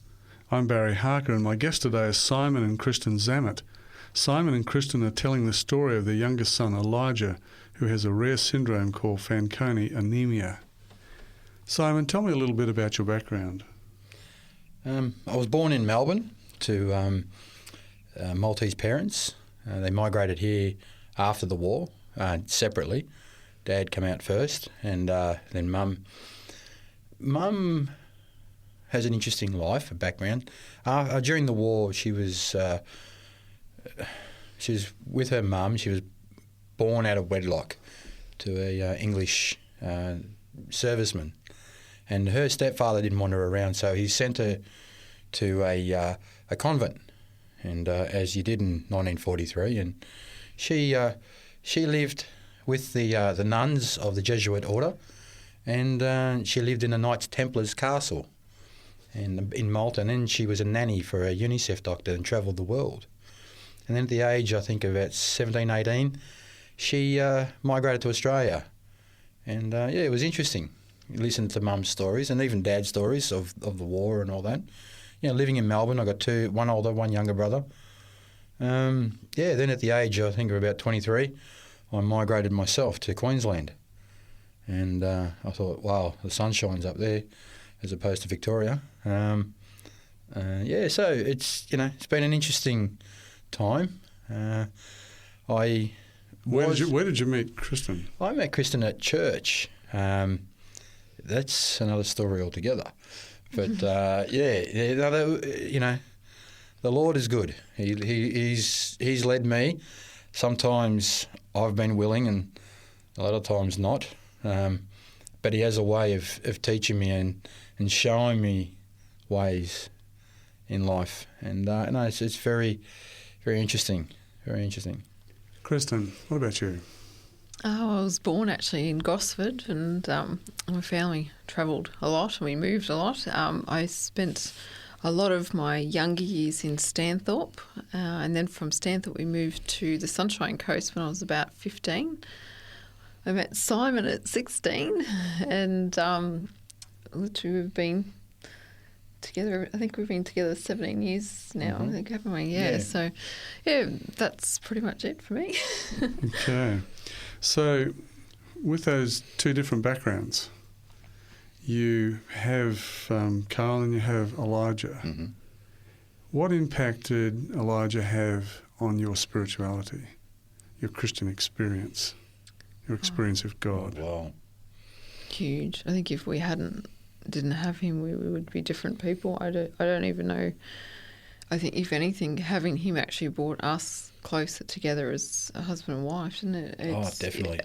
I'm Barry Harker, and my guest today is Simon and Kristen Zammit. Simon and Kristen are telling the story of their youngest son Elijah, who has a rare syndrome called Fanconi anemia. Simon, tell me a little bit about your background. I was born in Melbourne to Maltese parents. They migrated here after the war, separately. Dad came out first, and then Mum has an interesting life, a background. During the war, she was with her mum. She was born out of wedlock to a English serviceman, and her stepfather didn't want her around, so he sent her to a convent, and as you did in 1943, and she lived with the nuns of the Jesuit order, and she lived in a Knights Templars castle in Malta, and then she was a nanny for a UNICEF doctor and travelled the world. And then at the age, I think, of about 17, 18, she migrated to Australia. And, it was interesting. You listen to Mum's stories and even Dad's stories of the war and all that. Living in Melbourne, I got one older, one younger brother. Then at the age, I think, of about 23, I migrated myself to Queensland. And I thought, wow, the sun shines up there as opposed to Victoria. So it's been an interesting time. Where did you meet Kristen? I met Kristen at church. That's another story altogether. But the Lord is good. He's led me. Sometimes I've been willing, and a lot of times not. But He has a way of teaching me and showing me ways in life, and it's very, very interesting. Very interesting. Kristen, what about you? I was born actually in Gosford, and my family travelled a lot and we moved a lot. I spent a lot of my younger years in Stanthorpe, and then from Stanthorpe we moved to the Sunshine Coast when I was about 15. I met Simon at 16, and literally we've been together. I think we've been together 17 years now. I think, haven't we? Yeah. So, that's pretty much it for me. Okay. So, with those two different backgrounds, you have Carl and you have Elijah. Mm-hmm. What impact did Elijah have on your spirituality, your Christian experience, your experience of God? Wow. Huge. I think if we didn't have him, we would be different people. I don't even know. I think, if anything, having him actually brought us closer together as a husband and wife, didn't it? Definitely.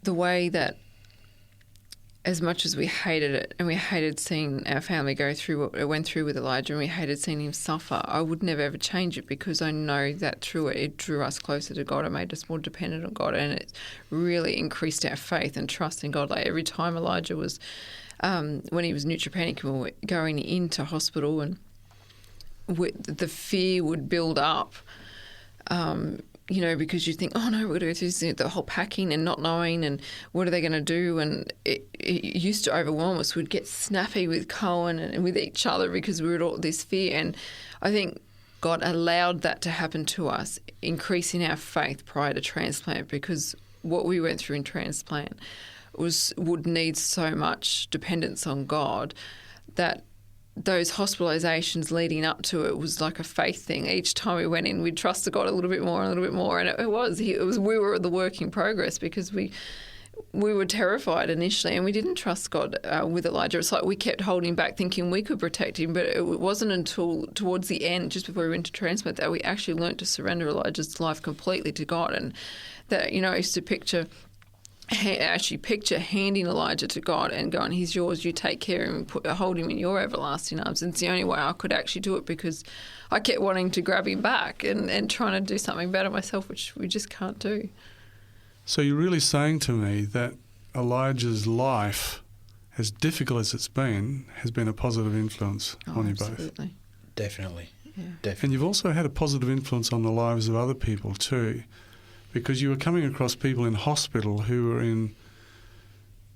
the way that, as much as we hated it and we hated seeing our family go through what it went through with Elijah, and we hated seeing him suffer, I would never ever change it, because I know that through it, it drew us closer to God. It made us more dependent on God, and it really increased our faith and trust in God. Like every time Elijah was, when he was neutropenic and we were going into hospital, and the fear would build up, because you think, oh no, we're going to go through this, the whole packing and not knowing, and what are they going to do? And it used to overwhelm us. We'd get snappy with Cohen and with each other because we were all this fear. And I think God allowed that to happen to us, increasing our faith prior to transplant, because what we went through in transplant would need so much dependence on God that those hospitalisations leading up to it was like a faith thing. Each time we went in, we'd trust the God a little bit more and a little bit more, and it was we were the work in progress, because we were terrified initially, and we didn't trust God with Elijah. It's like we kept holding back, thinking we could protect him, but it wasn't until towards the end, just before we went to transplant, that we actually learnt to surrender Elijah's life completely to God. And that, I used to picture handing Elijah to God and going, he's yours, you take care of him, hold him in your everlasting arms. And it's the only way I could actually do it, because I kept wanting to grab him back and trying to do something better myself, which we just can't do. So you're really saying to me that Elijah's life, as difficult as it's been, has been a positive influence on you both? Absolutely. Definitely. Yeah. Definitely. And you've also had a positive influence on the lives of other people too, because you were coming across people in hospital who were in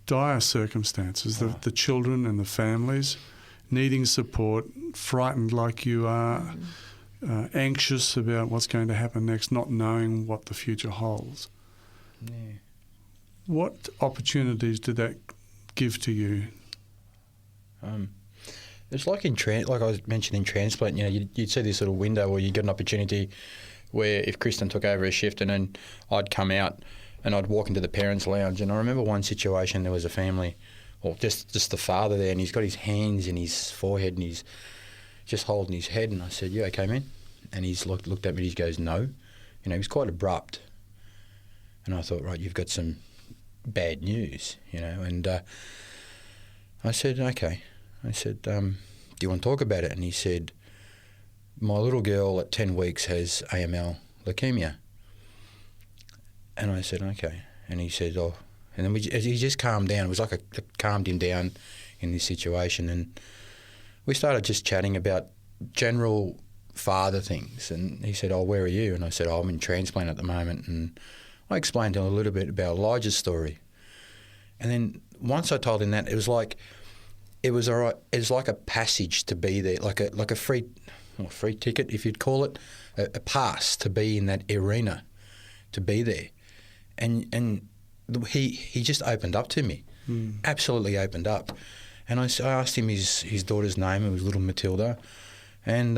dire circumstances, the children and the families needing support, frightened like you are, anxious about what's going to happen next, not knowing what the future holds. Yeah. What opportunities did that give to you? It's like like I was mentioning in transplant, you'd see this little window where you get an opportunity where if Kristen took over a shift, and then I'd come out and I'd walk into the parents' lounge. And I remember one situation, there was a family, or just the father there, and he's got his hands in his forehead and he's just holding his head. And I said, "You okay, man?" And he's looked at me and he goes, "No." He was quite abrupt. And I thought, right, you've got some bad news, And I said, "Okay." I said, "Do you want to talk about it?" And he said, "My little girl at 10 weeks has AML leukemia." And I said, "Okay." And he said, "Oh," and then he just calmed down. It was like it calmed him down in this situation. And we started just chatting about general father things. And he said, "Oh, where are you?" And I said, "Oh, I'm in transplant at the moment." And I explained to him a little bit about Elijah's story. And then once I told him that, it was like all right. It was like a passage to be there, like a free ticket, if you'd call it, a pass to be in that arena, to be there. And he just opened up to me, absolutely opened up. And I asked him his daughter's name. It was little Matilda. And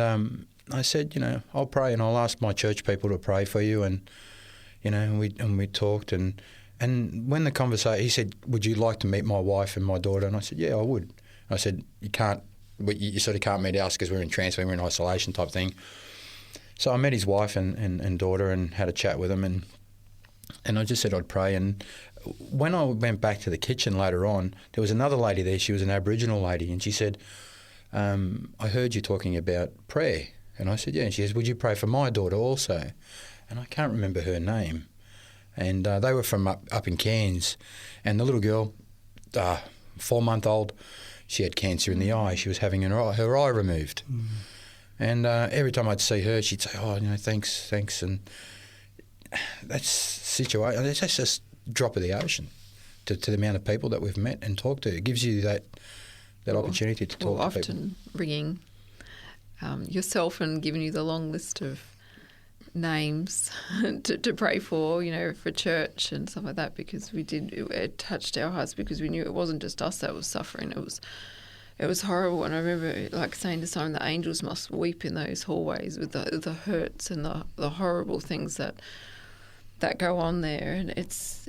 I said, I'll pray and I'll ask my church people to pray for you. And, and we talked. And when the conversation, he said, "Would you like to meet my wife and my daughter?" And I said, "Yeah, I would." I said, you sort of can't meet us because we're in transplant, we're in isolation type thing. So I met his wife and daughter and had a chat with them, and I just said I'd pray. And when I went back to the kitchen later on, there was another lady there. She was an Aboriginal lady, and she said, "I heard you talking about prayer." And I said, "Yeah." And she says, "Would you pray for my daughter also?" And I can't remember her name. And they were from up in Cairns. And the little girl, 4-month-old, she had cancer in the eye. She was having her eye removed. Mm. And every time I'd see her, she'd say, "Oh, thanks." And that's situation. That's just a drop of the ocean to the amount of people that we've met and talked to. It gives you that opportunity to talk to people. Often ringing yourself and giving you the long list of names to pray for, for church and stuff like that, because it touched our hearts, because we knew it wasn't just us that was suffering. It was horrible. And I remember saying to Simon, the angels must weep in those hallways with the hurts and the horrible things that go on there. And it's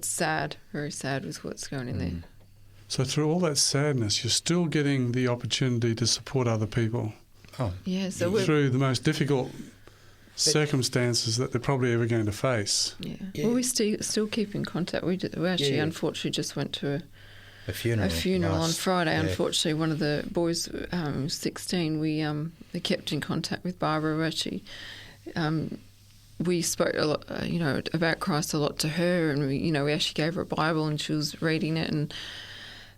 sad, very sad with what's going in there. So through all that sadness, you're still getting the opportunity to support other people. Oh, yeah. So through the most difficult circumstances that they're probably ever going to face. Yeah. Yeah. Well, we still keep in contact. We actually, Yeah. unfortunately, just went to A funeral. on Friday. Yeah. Unfortunately, one of the boys, 16, we kept in contact with Barbara. We spoke a lot, about Christ a lot to her, and we actually gave her a Bible, and she was reading it.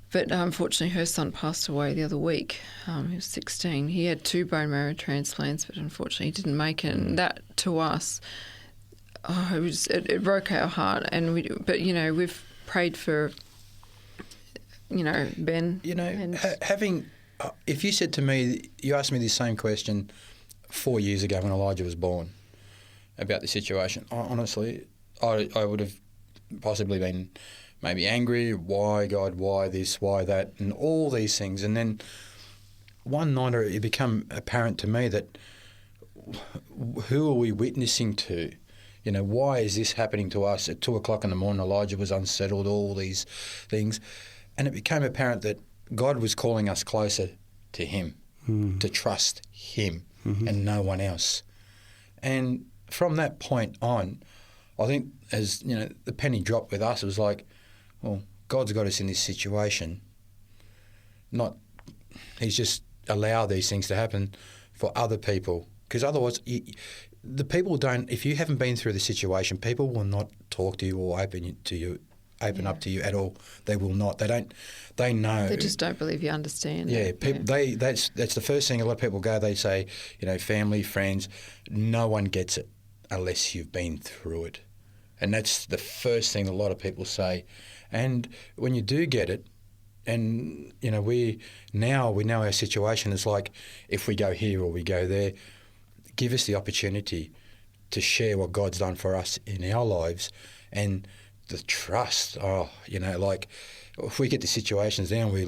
But unfortunately, her son passed away the other week. He was 16. He had 2 bone marrow transplants, but unfortunately, he didn't make it. And that, to us, it broke our heart. And we've prayed for, Ben. If you said to me, you asked me the same question 4 years ago when Elijah was born about the situation, honestly, I would have possibly been maybe angry. Why, God? Why this? Why that? And all these things. And then one night it became apparent to me that who are we witnessing to? Why is this happening to us? At 2 o'clock in the morning, Elijah was unsettled, all these things. And it became apparent that God was calling us closer to him, to trust him and no one else. And from that point on, I think as, the penny dropped with us, it was like, well, God's got us in this situation. He's just allowed these things to happen for other people. Because otherwise, the people don't, if you haven't been through the situation, people will not talk to you or open up to you at all. They will not. They know. They just don't believe you understand. Yeah, that's the first thing a lot of people go, they say, family, friends, no one gets it unless you've been through it. And that's the first thing a lot of people say. And when you do get it, and, we know our situation is like, if we go here or we go there, give us the opportunity to share what God's done for us in our lives and the trust. If we get the situations down, we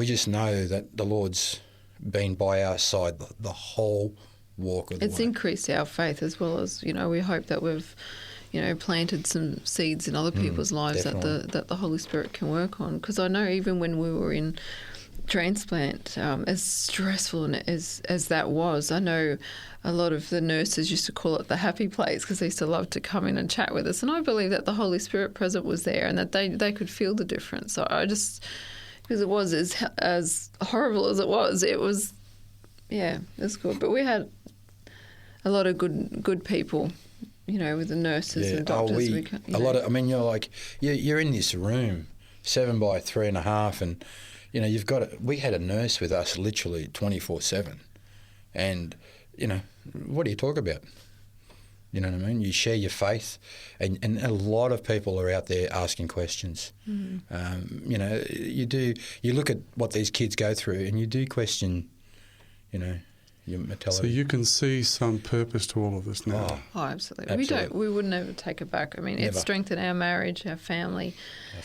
just know that the Lord's been by our side the whole walk of the way. It's increased our faith as well as, we hope that we've, planted some seeds in other people's lives that the Holy Spirit can work on. Because I know even when we were in transplant, as stressful as that was, I know a lot of the nurses used to call it the happy place because they used to love to come in and chat with us. And I believe that the Holy Spirit present was there and that they could feel the difference. So because it was as horrible as it was, it was good. But we had a lot of good people, with the nurses and doctors. You're in this room, 7 by 3.5, and we had a nurse with us literally 24/7, and what do you talk about? You know what I mean? You share your faith, and a lot of people are out there asking questions. You look at what these kids go through, and you do question, your mortality. So you can see some purpose to all of this now. Oh, absolutely. We would never take it back. I mean, Never. It's strengthened our marriage, our family,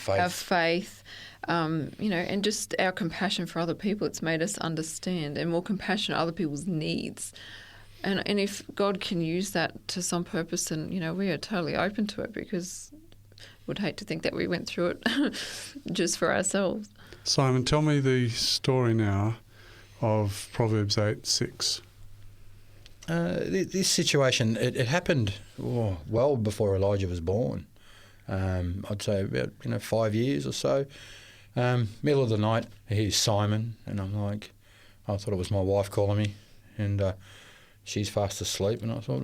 our faith, and just our compassion for other people. It's made us understand and more compassionate other people's needs. And if God can use that to some purpose, then, we are totally open to it because would hate to think that we went through it just for ourselves. Simon, tell me the story now of Proverbs 8:6. This situation, it happened well before Elijah was born. I'd say about 5 years or so. Middle of the night, I hear Simon, and I'm like, I thought it was my wife calling me, and she's fast asleep, and I thought,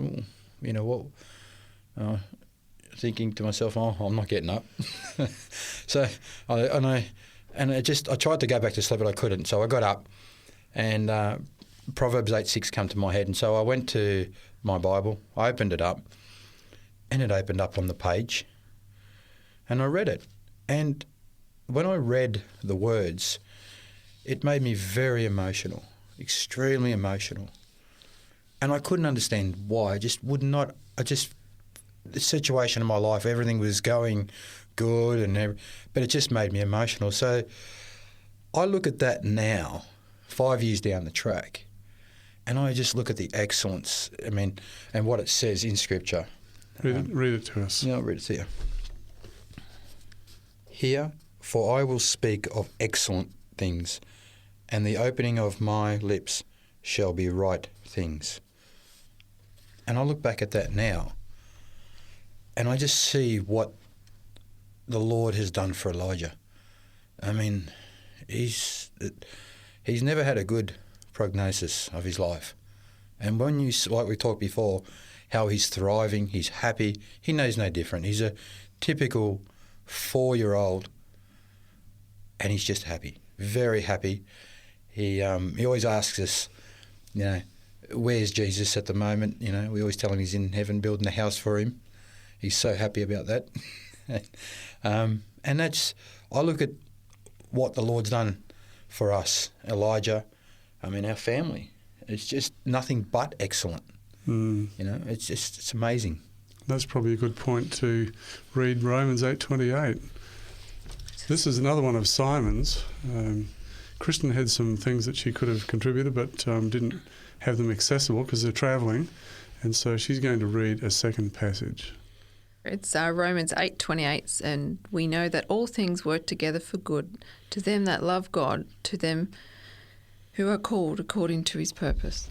thinking to myself, I'm not getting up. So I tried to go back to sleep, but I couldn't. So I got up, and Proverbs 8:6 come to my head, and so I went to my Bible, I opened it up, and it opened up on the page, and I read it. And when I read the words, it made me very emotional, extremely emotional. And I couldn't understand why. The situation in my life, everything was going good, but it just made me emotional. So I look at that now, 5 years down the track, and I just look at the excellence, and what it says in Scripture. Read it to us. Yeah, I'll read it to you. Hear, for I will speak of excellent things, and the opening of my lips shall be right things. And I look back at that now, and I just see what the Lord has done for Elijah. I mean, he's never had a good prognosis of his life. And when you, like we talked before, how he's thriving, he's happy, he knows no different. He's a typical 4-year-old, and he's just happy, very happy. He always asks us, where's Jesus at the moment? We always tell him he's in heaven building a house for him. He's so happy about that. And I look at what the Lord's done for us, Elijah, our family. It's just nothing but excellent. It's amazing. That's probably a good point to read Romans 8:28. This is another one of Simon's. Kristen had some things that she could have contributed, but didn't have them accessible because they're travelling, and so she's going to read a second passage. It's Romans 8:28, and we know that all things work together for good to them that love God, to them who are called according to his purpose.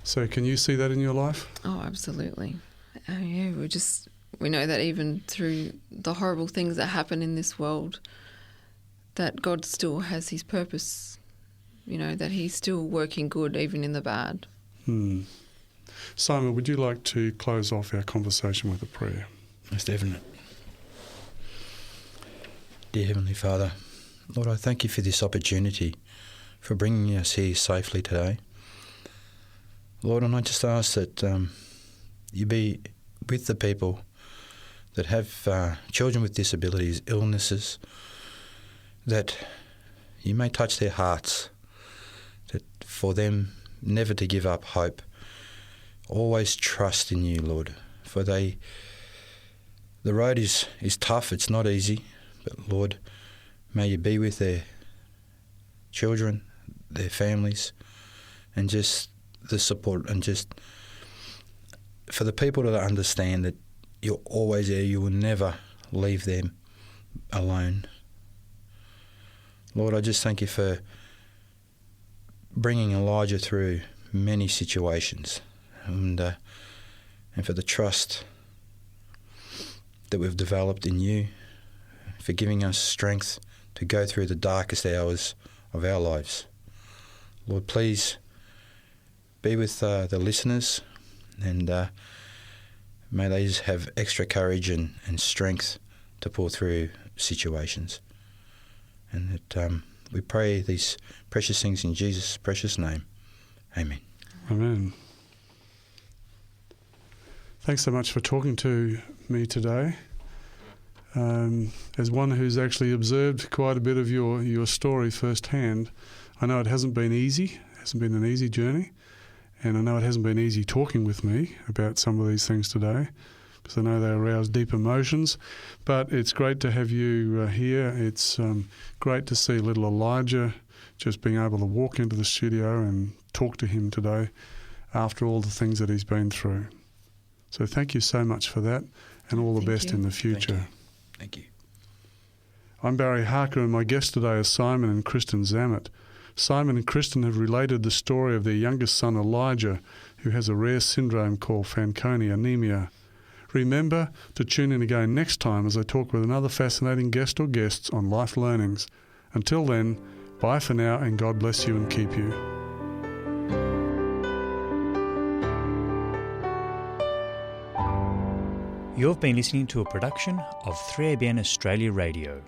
So can you see that in your life? Oh, absolutely. We know that even through the horrible things that happen in this world, that God still has his purpose, that he's still working good even in the bad. Simon, would you like to close off our conversation with a prayer? Most definite. Dear Heavenly Father, Lord, I thank you for this opportunity, for bringing us here safely today. Lord, and I just ask that you be with the people that have children with disabilities, illnesses, that you may touch their hearts, that for them never to give up hope, always trust in you, Lord, for the road is tough, it's not easy, but Lord, may you be with their children, their families, and just the support, and just for the people to understand that you're always there, you will never leave them alone. Lord, I just thank you for bringing Elijah through many situations, and for the trust that we've developed in you, for giving us strength to go through the darkest hours of our lives. Lord, please be with the listeners, and may they just have extra courage and strength to pull through situations. And that we pray these precious things in Jesus' precious name. Amen. Amen. Thanks so much for talking to me today. As one who's actually observed quite a bit of your story firsthand, I know it hasn't been easy. It hasn't been an easy journey. And I know it hasn't been easy talking with me about some of these things today, because I know they arouse deep emotions. But it's great to have you here. It's great to see little Elijah just being able to walk into the studio and talk to him today after all the things that he's been through. So thank you so much for that, and all the best in the future. Thank you. I'm Barry Harker, and my guest today is Simon and Kristen Zammit. Simon and Kristen have related the story of their youngest son Elijah, who has a rare syndrome called Fanconi anemia. Remember to tune in again next time as I talk with another fascinating guest or guests on Life Learnings. Until then, bye for now, and God bless you and keep you. You've been listening to a production of 3ABN Australia Radio.